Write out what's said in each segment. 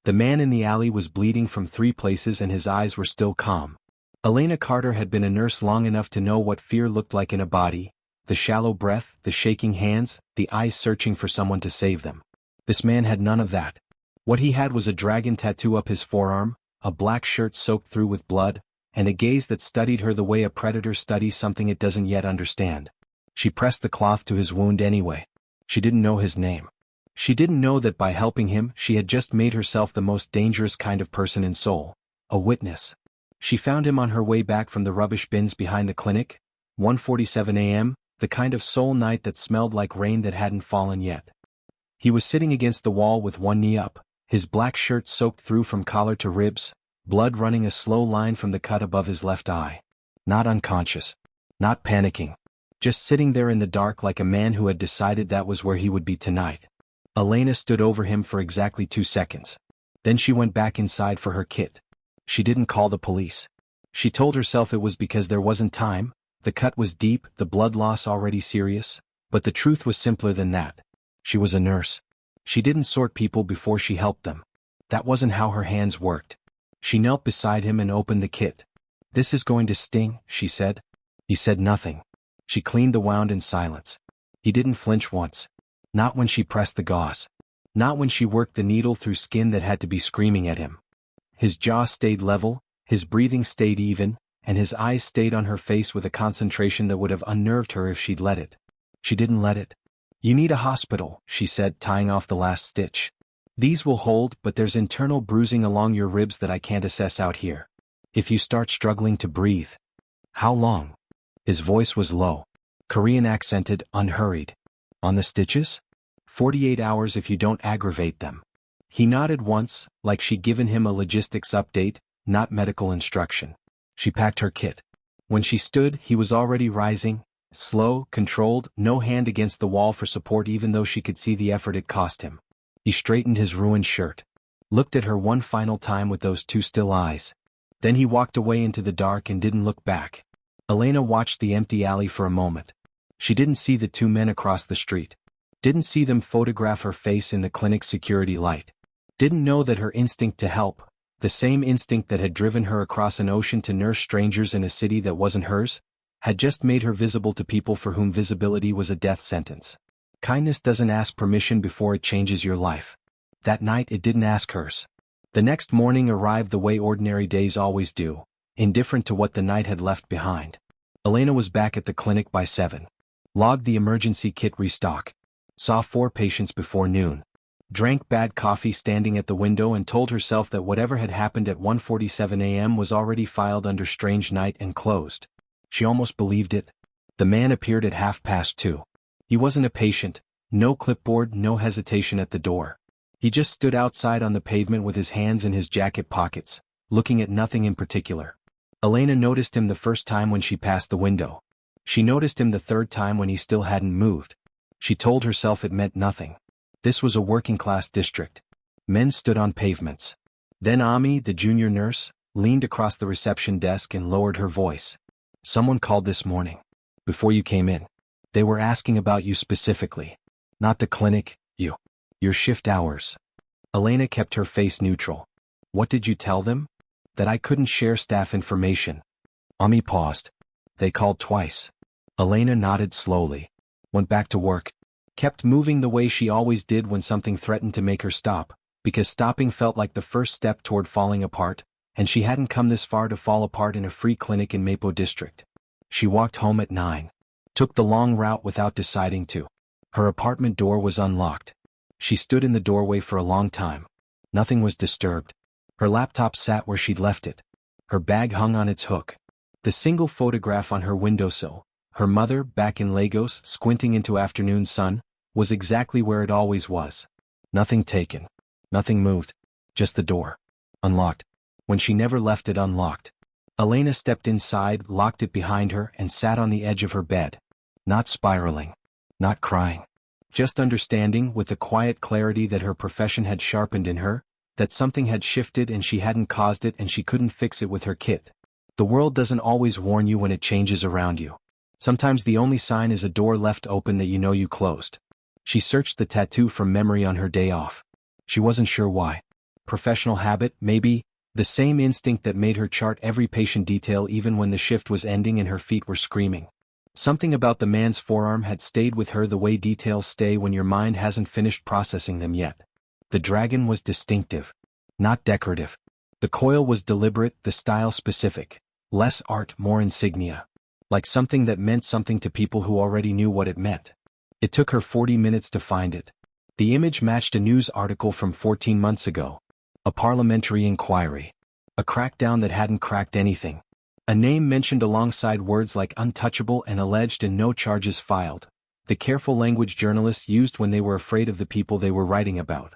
The man in the alley was bleeding from 3 places and his eyes were still calm. Elena Carter had been a nurse long enough to know what fear looked like in a body, the shallow breath, the shaking hands, the eyes searching for someone to save them. This man had none of that. What he had was a dragon tattoo up his forearm, a black shirt soaked through with blood, and a gaze that studied her the way a predator studies something it doesn't yet understand. She pressed the cloth to his wound anyway. She didn't know his name. She didn't know that by helping him, she had just made herself the most dangerous kind of person in Seoul, a witness. She found him on her way back from the rubbish bins behind the clinic, 1:47 a.m., the kind of Seoul night that smelled like rain that hadn't fallen yet. He was sitting against the wall with one knee up, his black shirt soaked through from collar to ribs, blood running a slow line from the cut above his left eye. Not unconscious. Not panicking. Just sitting there in the dark like a man who had decided that was where he would be tonight. Elena stood over him for exactly 2 seconds. Then she went back inside for her kit. She didn't call the police. She told herself it was because there wasn't time, the cut was deep, the blood loss already serious, but the truth was simpler than that. She was a nurse. She didn't sort people before she helped them. That wasn't how her hands worked. She knelt beside him and opened the kit. "This is going to sting," she said. He said nothing. She cleaned the wound in silence. He didn't flinch once. Not when she pressed the gauze. Not when she worked the needle through skin that had to be screaming at him. His jaw stayed level, his breathing stayed even, and his eyes stayed on her face with a concentration that would have unnerved her if she'd let it. She didn't let it. "You need a hospital," she said, tying off the last stitch. "These will hold, but there's internal bruising along your ribs that I can't assess out here. If you start struggling to breathe." "How long?" His voice was low, Korean accented, unhurried. "On the stitches?" 48 hours if you don't aggravate them." He nodded once, like she'd given him a logistics update, not medical instruction. She packed her kit. When she stood, he was already rising, slow, controlled, no hand against the wall for support even though she could see the effort it cost him. He straightened his ruined shirt. Looked at her one final time with those 2 still eyes. Then he walked away into the dark and didn't look back. Elena watched the empty alley for a moment. She didn't see the 2 men across the street. Didn't see them photograph her face in the clinic's security light. Didn't know that her instinct to help, the same instinct that had driven her across an ocean to nurse strangers in a city that wasn't hers, had just made her visible to people for whom visibility was a death sentence. Kindness doesn't ask permission before it changes your life. That night it didn't ask hers. The next morning arrived the way ordinary days always do, indifferent to what the night had left behind. Elena was back at the clinic by 7. Logged the emergency kit restock. Saw 4 patients before noon. Drank bad coffee standing at the window and told herself that whatever had happened at 1:47 a.m. was already filed under strange night and closed. She almost believed it. The man appeared at 2:30. He wasn't a patient, no clipboard, no hesitation at the door. He just stood outside on the pavement with his hands in his jacket pockets, looking at nothing in particular. Elena noticed him the first time when she passed the window. She noticed him the 3rd time when he still hadn't moved. She told herself it meant nothing. This was a working-class district. Men stood on pavements. Then Ami, the junior nurse, leaned across the reception desk and lowered her voice. "Someone called this morning. Before you came in. They were asking about you specifically. Not the clinic, you. Your shift hours." Elena kept her face neutral. "What did you tell them?" "That I couldn't share staff information." Ami paused. "They called twice." Elena nodded slowly. Went back to work. Kept moving the way she always did when something threatened to make her stop, because stopping felt like the first step toward falling apart, and she hadn't come this far to fall apart in a free clinic in Mapo District. She walked home at 9. Took the long route without deciding to. Her apartment door was unlocked. She stood in the doorway for a long time. Nothing was disturbed. Her laptop sat where she'd left it. Her bag hung on its hook. The single photograph on her windowsill, her mother back in Lagos squinting into afternoon sun, was exactly where it always was. Nothing taken. Nothing moved. Just the door. Unlocked. When she never left it unlocked. Elena stepped inside, locked it behind her, and sat on the edge of her bed. Not spiraling. Not crying. Just understanding, with the quiet clarity that her profession had sharpened in her, that something had shifted and she hadn't caused it and she couldn't fix it with her kit. The world doesn't always warn you when it changes around you. Sometimes the only sign is a door left open that you know you closed. She searched the tattoo from memory on her day off. She wasn't sure why. Professional habit, maybe. The same instinct that made her chart every patient detail even when the shift was ending and her feet were screaming. Something about the man's forearm had stayed with her the way details stay when your mind hasn't finished processing them yet. The dragon was distinctive, not decorative. The coil was deliberate, the style specific. Less art, more insignia. Like something that meant something to people who already knew what it meant. It took her 40 minutes to find it. The image matched a news article from 14 months ago. A parliamentary inquiry. A crackdown that hadn't cracked anything. A name mentioned alongside words like untouchable and alleged and no charges filed. The careful language journalists used when they were afraid of the people they were writing about.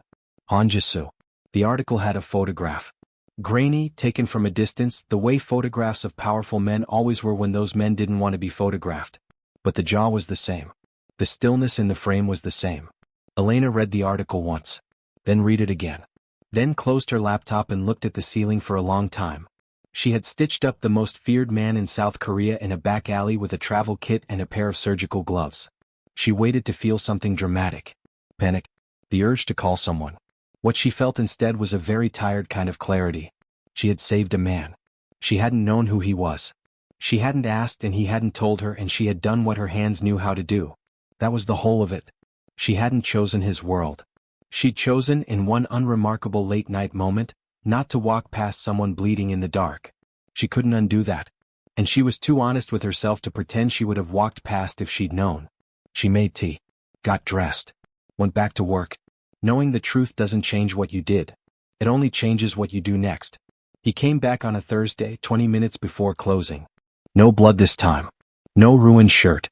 Honjisu. The article had a photograph. Grainy, taken from a distance, the way photographs of powerful men always were when those men didn't want to be photographed. But the jaw was the same. The stillness in the frame was the same. Elena read the article once. Then read it again. Then closed her laptop and looked at the ceiling for a long time. She had stitched up the most feared man in South Korea in a back alley with a travel kit and a pair of surgical gloves. She waited to feel something dramatic. Panic. The urge to call someone. What she felt instead was a very tired kind of clarity. She had saved a man. She hadn't known who he was. She hadn't asked and he hadn't told her, and she had done what her hands knew how to do. That was the whole of it. She hadn't chosen his world. She'd chosen, in one unremarkable late-night moment, not to walk past someone bleeding in the dark. She couldn't undo that. And she was too honest with herself to pretend she would have walked past if she'd known. She made tea. Got dressed. Went back to work. Knowing the truth doesn't change what you did. It only changes what you do next. He came back on a Thursday, 20 minutes before closing. No blood this time. No ruined shirt.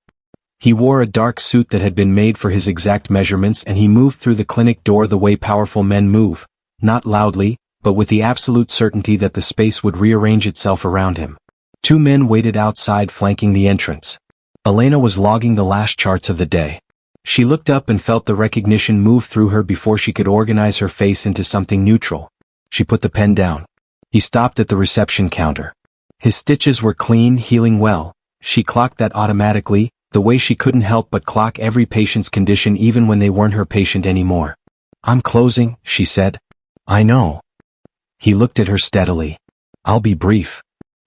He wore a dark suit that had been made for his exact measurements, and he moved through the clinic door the way powerful men move. Not loudly, but with the absolute certainty that the space would rearrange itself around him. 2 men waited outside flanking the entrance. Elena was logging the last charts of the day. She looked up and felt the recognition move through her before she could organize her face into something neutral. She put the pen down. He stopped at the reception counter. His stitches were clean, healing well. She clocked that automatically, the way she couldn't help but clock every patient's condition even when they weren't her patient anymore. "I'm closing," she said. "I know." He looked at her steadily. "I'll be brief."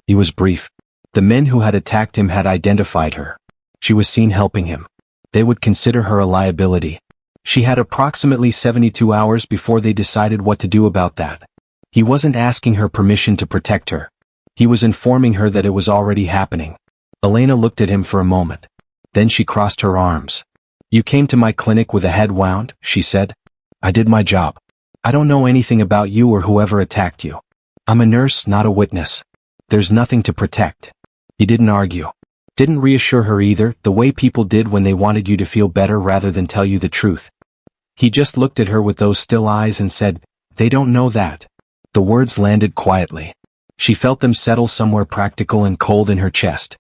He was brief. The men who had attacked him had identified her. She was seen helping him. They would consider her a liability. She had approximately 72 hours before they decided what to do about that. He wasn't asking her permission to protect her. He was informing her that it was already happening. Elena looked at him for a moment. Then she crossed her arms. "You came to my clinic with a head wound," she said. "I did my job. I don't know anything about you or whoever attacked you. I'm a nurse, not a witness. There's nothing to protect." He didn't argue. Didn't reassure her either, the way people did when they wanted you to feel better rather than tell you the truth. He just looked at her with those still eyes and said, "They don't know that." The words landed quietly. She felt them settle somewhere practical and cold in her chest.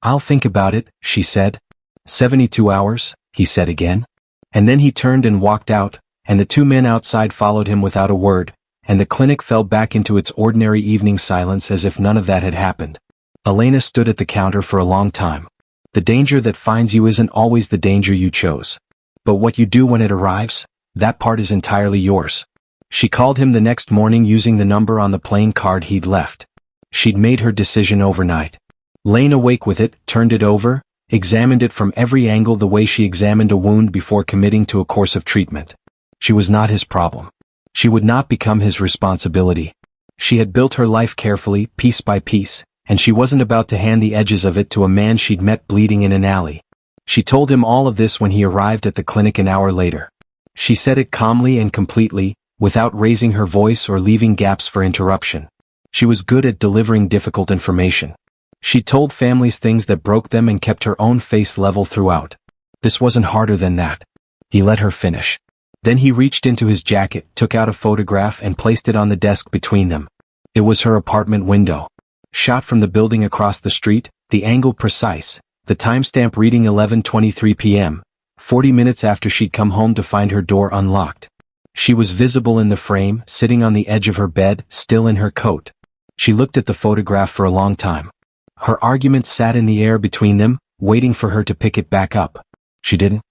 "I'll think about it," she said. 72 hours, he said again. And then he turned and walked out, and the 2 men outside followed him without a word, and the clinic fell back into its ordinary evening silence as if none of that had happened. Elena stood at the counter for a long time. The danger that finds you isn't always the danger you chose. But what you do when it arrives, that part is entirely yours. She called him the next morning using the number on the plain card he'd left. She'd made her decision overnight. Lain awake with it, turned it over, examined it from every angle the way she examined a wound before committing to a course of treatment. She was not his problem. She would not become his responsibility. She had built her life carefully, piece by piece, and she wasn't about to hand the edges of it to a man she'd met bleeding in an alley. She told him all of this when he arrived at the clinic an hour later. She said it calmly and completely, without raising her voice or leaving gaps for interruption. She was good at delivering difficult information. She told families things that broke them and kept her own face level throughout. This wasn't harder than that. He let her finish. Then he reached into his jacket, took out a photograph and placed it on the desk between them. It was her apartment window. Shot from the building across the street, the angle precise, the timestamp reading 11:23 p.m., 40 minutes after she'd come home to find her door unlocked. She was visible in the frame, sitting on the edge of her bed, still in her coat. She looked at the photograph for a long time. Her argument sat in the air between them, waiting for her to pick it back up. She didn't.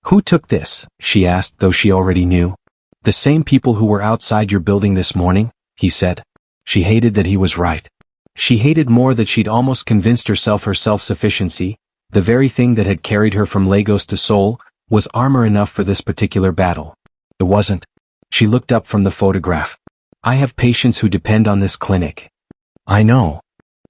"Who took this?" she asked, though she already knew. The same people who were outside your building this morning, he said. She hated that he was right. She hated more that she'd almost convinced herself her self-sufficiency, the very thing that had carried her from Lagos to Seoul, was armor enough for this particular battle. It wasn't. She looked up from the photograph. I have patients who depend on this clinic. I know.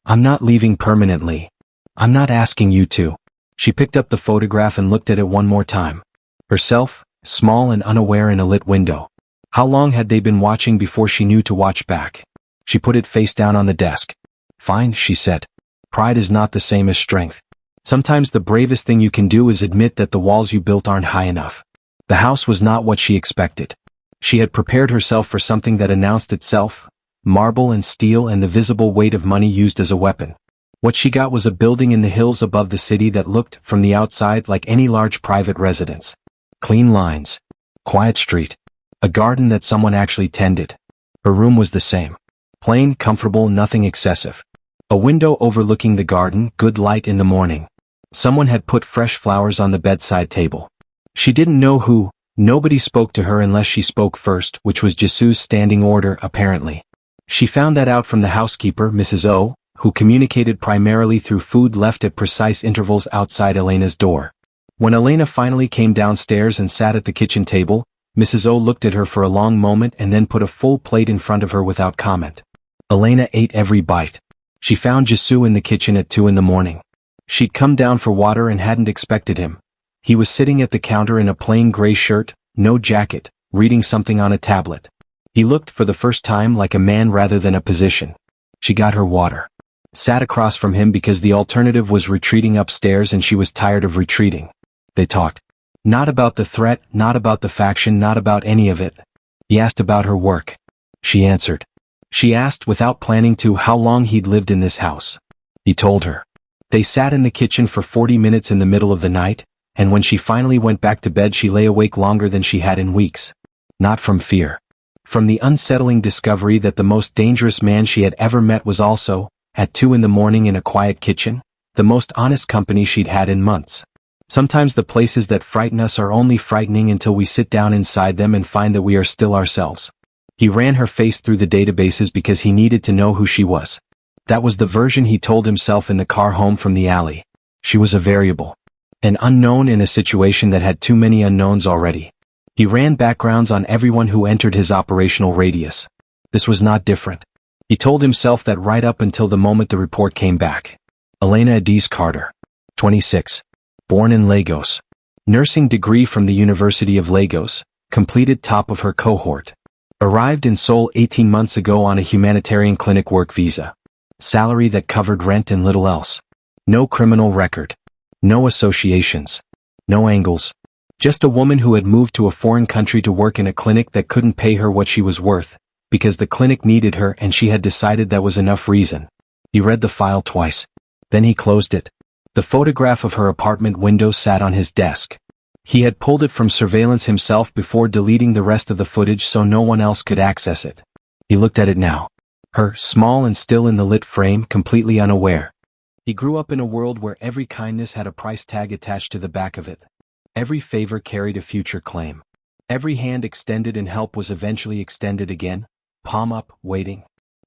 I'm not leaving permanently. I'm not asking you to. She picked up the photograph and looked at it one more time. Herself, small and unaware in a lit window. How long had they been watching before she knew to watch back? She put it face down on the desk. Fine, she said. Pride is not the same as strength. Sometimes the bravest thing you can do is admit that the walls you built aren't high enough. The house was not what she expected. She had prepared herself for something that announced itself, marble and steel and the visible weight of money used as a weapon. What she got was a building in the hills above the city that looked, from the outside, like any large private residence. Clean lines. Quiet street. A garden that someone actually tended. Her room was the same. Plain, comfortable, nothing excessive. A window overlooking the garden, good light in the morning. Someone had put fresh flowers on the bedside table. She didn't know who. Nobody spoke to her unless she spoke first, which was Jisu's standing order, apparently. She found that out from the housekeeper, Mrs. O, who communicated primarily through food left at precise intervals outside Elena's door. When Elena finally came downstairs and sat at the kitchen table, Mrs. O looked at her for a long moment and then put a full plate in front of her without comment. Elena ate every bite. She found Jisu in the kitchen at 2 in the morning. She'd come down for water and hadn't expected him. He was sitting at the counter in a plain gray shirt, no jacket, reading something on a tablet. He looked for the first time like a man rather than a position. She got her water. Sat across from him because the alternative was retreating upstairs and she was tired of retreating. They talked. Not about the threat, not about the faction, not about any of it. He asked about her work. She answered. She asked without planning to how long he'd lived in this house. He told her. They sat in the kitchen for 40 minutes in the middle of the night, and when she finally went back to bed she lay awake longer than she had in weeks. Not from fear. From the unsettling discovery that the most dangerous man she had ever met was also, at 2 in the morning in a quiet kitchen, the most honest company she'd had in months. Sometimes the places that frighten us are only frightening until we sit down inside them and find that we are still ourselves. He ran her face through the databases because he needed to know who she was. That was the version he told himself in the car home from the alley. She was a variable. An unknown in a situation that had too many unknowns already. He ran backgrounds on everyone who entered his operational radius. This was not different. He told himself that right up until the moment the report came back. Elena Adiz Carter. 26. Born in Lagos. Nursing degree from the University of Lagos, completed top of her cohort. Arrived in Seoul 18 months ago on a humanitarian clinic work visa. Salary that covered rent and little else. No criminal record. No associations. No angles. Just a woman who had moved to a foreign country to work in a clinic that couldn't pay her what she was worth, because the clinic needed her and she had decided that was enough reason. He read the file twice. Then he closed it. The photograph of her apartment window sat on his desk. He had pulled it from surveillance himself before deleting the rest of the footage so no one else could access it. He looked at it now. Her, small and still in the lit frame, completely unaware. He grew up in a world where every kindness had a price tag attached to the back of it. Every favor carried a future claim. Every hand extended and help was eventually extended again, palm up, waiting.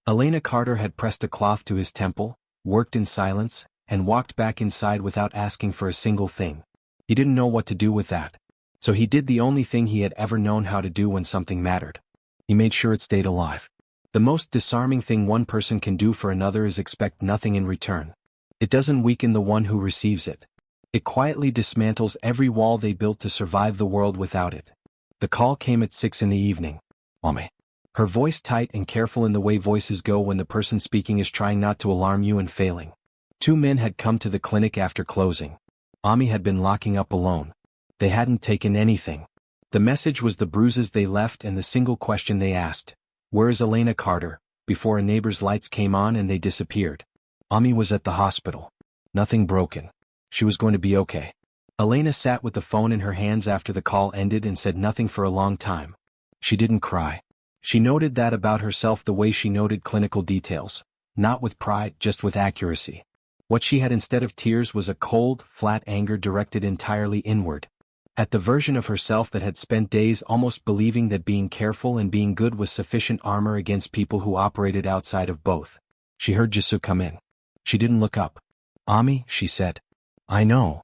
Elena Carter had pressed a cloth to his temple, worked in silence, and walked back inside without asking for a single thing. He didn't know what to do with that. So he did the only thing he had ever known how to do when something mattered. He made sure it stayed alive. The most disarming thing one person can do for another is expect nothing in return. It doesn't weaken the one who receives it. It quietly dismantles every wall they built to survive the world without it. The call came at 6 in the evening. Mommy. Her voice tight and careful in the way voices go when the person speaking is trying not to alarm you and failing. 2 men had come to the clinic after closing. Ami had been locking up alone. They hadn't taken anything. The message was the bruises they left and the single question they asked. Where is Elena Carter? Before a neighbor's lights came on and they disappeared. Ami was at the hospital. Nothing broken. She was going to be okay. Elena sat with the phone in her hands after the call ended and said nothing for a long time. She didn't cry. She noted that about herself the way she noted clinical details. Not with pride, just with accuracy. What she had instead of tears was a cold, flat anger directed entirely inward. At the version of herself that had spent days almost believing that being careful and being good was sufficient armor against people who operated outside of both. She heard Jisoo come in. She didn't look up. "Ami," she said. "I know."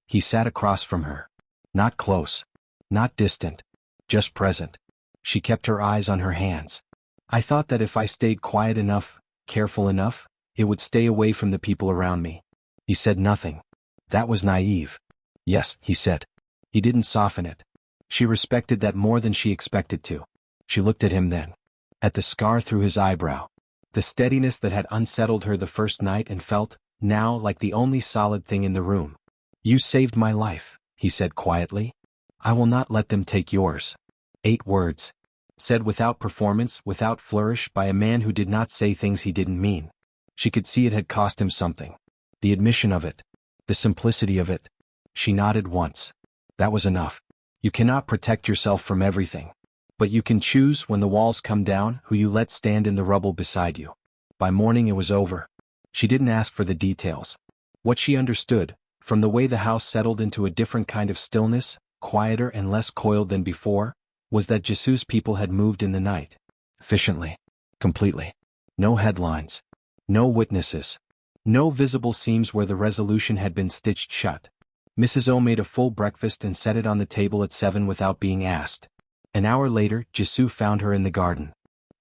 He sat across from her. Not close. Not distant. Just present. She kept her eyes on her hands. "I thought that if I stayed quiet enough, careful enough, it would stay away from the people around me." He said nothing. That was naive. "Yes," he said. He didn't soften it. She respected that more than she expected to. She looked at him then. At the scar through his eyebrow. The steadiness that had unsettled her the first night and felt, now, like the only solid thing in the room. "You saved my life," he said quietly. "I will not let them take yours." 8 words. Said without performance, without flourish, by a man who did not say things he didn't mean. She could see it had cost him something. The admission of it. The simplicity of it. She nodded once. That was enough. You cannot protect yourself from everything. But you can choose, when the walls come down, who you let stand in the rubble beside you. By morning it was over. She didn't ask for the details. What she understood, from the way the house settled into a different kind of stillness, quieter and less coiled than before, was that Jisoo's people had moved in the night. Efficiently. Completely. No headlines. No witnesses. No visible seams where the resolution had been stitched shut. Mrs. O made a full breakfast and set it on the table at 7 without being asked. An hour later, Jisoo found her in the garden.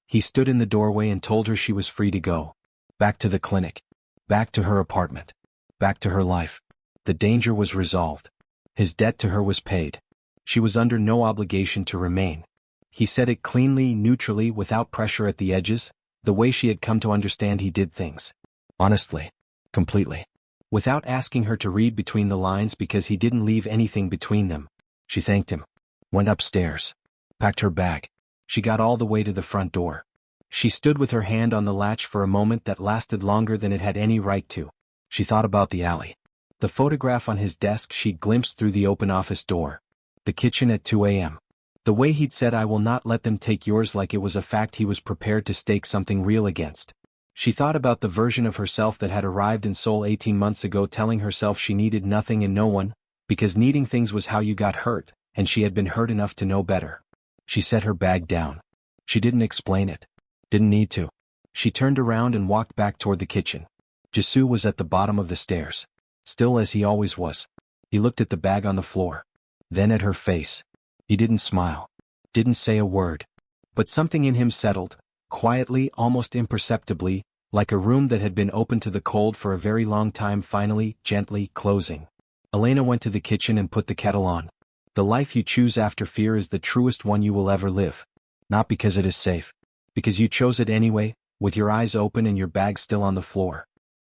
He stood in the doorway and told her she was free to go. Back to the clinic. Back to her apartment. Back to her life. The danger was resolved. His debt to her was paid. She was under no obligation to remain. He said it cleanly, neutrally, without pressure at the edges, the way she had come to understand he did things. Honestly. Completely. Without asking her to read between the lines because he didn't leave anything between them. She thanked him. Went upstairs. Packed her bag. She got all the way to the front door. She stood with her hand on the latch for a moment that lasted longer than it had any right to. She thought about the alley. The photograph on his desk she'd glimpsed through the open office door. The kitchen at 2 a.m. The way he'd said, "I will not let them take yours," like it was a fact he was prepared to stake something real against. She thought about the version of herself that had arrived in Seoul 18 months ago, telling herself she needed nothing and no one, because needing things was how you got hurt, and she had been hurt enough to know better. She set her bag down. She didn't explain it. Didn't need to. She turned around and walked back toward the kitchen. Jisoo was at the bottom of the stairs. Still as he always was. He looked at the bag on the floor. Then at her face. He didn't smile. Didn't say a word. But something in him settled, quietly, almost imperceptibly, like a room that had been open to the cold for a very long time, finally, gently, closing. Elena went to the kitchen and put the kettle on. The life you choose after fear is the truest one you will ever live. Not because it is safe. Because you chose it anyway, with your eyes open and your bag still on the floor.